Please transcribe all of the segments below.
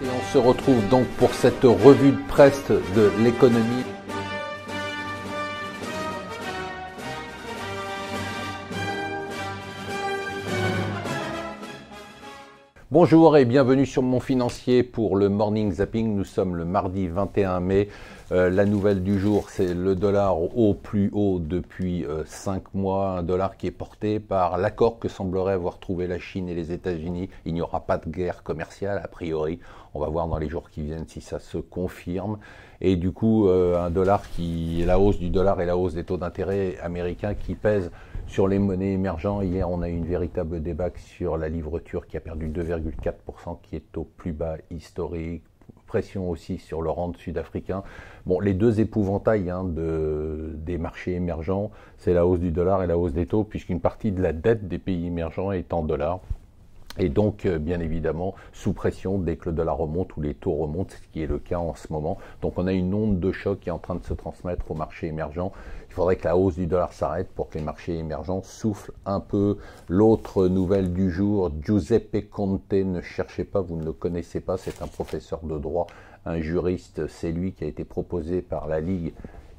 Et on se retrouve donc pour cette revue de presse de l'économie. Bonjour et bienvenue sur Mon Financier pour le Morning Zapping. Nous sommes le mardi 21 mai. La nouvelle du jour, c'est le dollar au plus haut depuis 5 mois. Un dollar qui est porté par l'accord que semblerait avoir trouvé la Chine et les États-Unis. Il n'y aura pas de guerre commerciale a priori. On va voir dans les jours qui viennent si ça se confirme. Et du coup, un dollar la hausse du dollar et la hausse des taux d'intérêt américains qui pèsent sur les monnaies émergentes. Hier, on a eu une véritable débâcle sur la livre turque qui a perdu 2,4%, qui est au plus bas historique. Pression aussi sur le rand sud-africain. Bon, les deux épouvantails des marchés émergents, c'est la hausse du dollar et la hausse des taux, puisqu'une partie de la dette des pays émergents est en dollars. Et donc, bien évidemment, sous pression dès que le dollar remonte ou les taux remontent, ce qui est le cas en ce moment. Donc, on a une onde de choc qui est en train de se transmettre aux marchés émergents. Il faudrait que la hausse du dollar s'arrête pour que les marchés émergents soufflent un peu. L'autre nouvelle du jour, Giuseppe Conte, ne cherchez pas, vous ne le connaissez pas, c'est un professeur de droit, un juriste. C'est lui qui a été proposé par la Ligue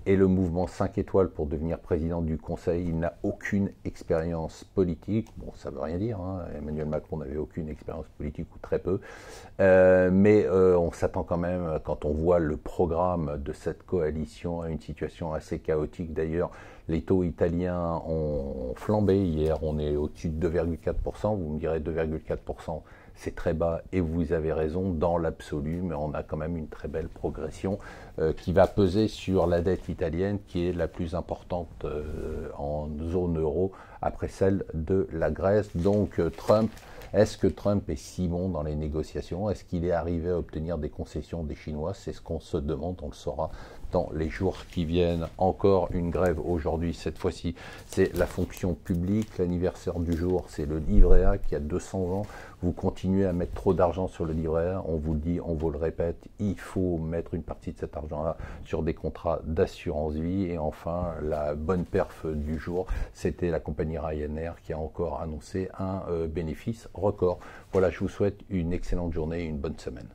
et le mouvement 5 étoiles pour devenir président du Conseil. Il n'a aucune expérience politique. Bon, ça ne veut rien dire. Emmanuel Macron n'avait aucune expérience politique ou très peu. Mais on s'attend quand même, quand on voit le programme de cette coalition, à une situation assez chaotique. D'ailleurs, les taux italiens ont flambé hier. On est au-dessus de 2,4%. Vous me direz 2,4%. C'est très bas et vous avez raison dans l'absolu, mais on a quand même une très belle progression qui va peser sur la dette italienne qui est la plus importante en zone euro après celle de la Grèce. Donc Trump, est-ce que Trump est si bon dans les négociations? Est-ce qu'il est arrivé à obtenir des concessions des Chinois? C'est ce qu'on se demande, on le saura dans les jours qui viennent. Encore une grève aujourd'hui, cette fois-ci c'est la fonction publique. L'anniversaire du jour, c'est le livret A qui a 200 ans. Vous continuez à mettre trop d'argent sur le livret A, on vous le dit, on vous le répète, il faut mettre une partie de cet argent-là sur des contrats d'assurance vie. Et enfin, la bonne perf du jour, c'était la compagnie Ryanair qui a encore annoncé un bénéfice record. Voilà, je vous souhaite une excellente journée et une bonne semaine.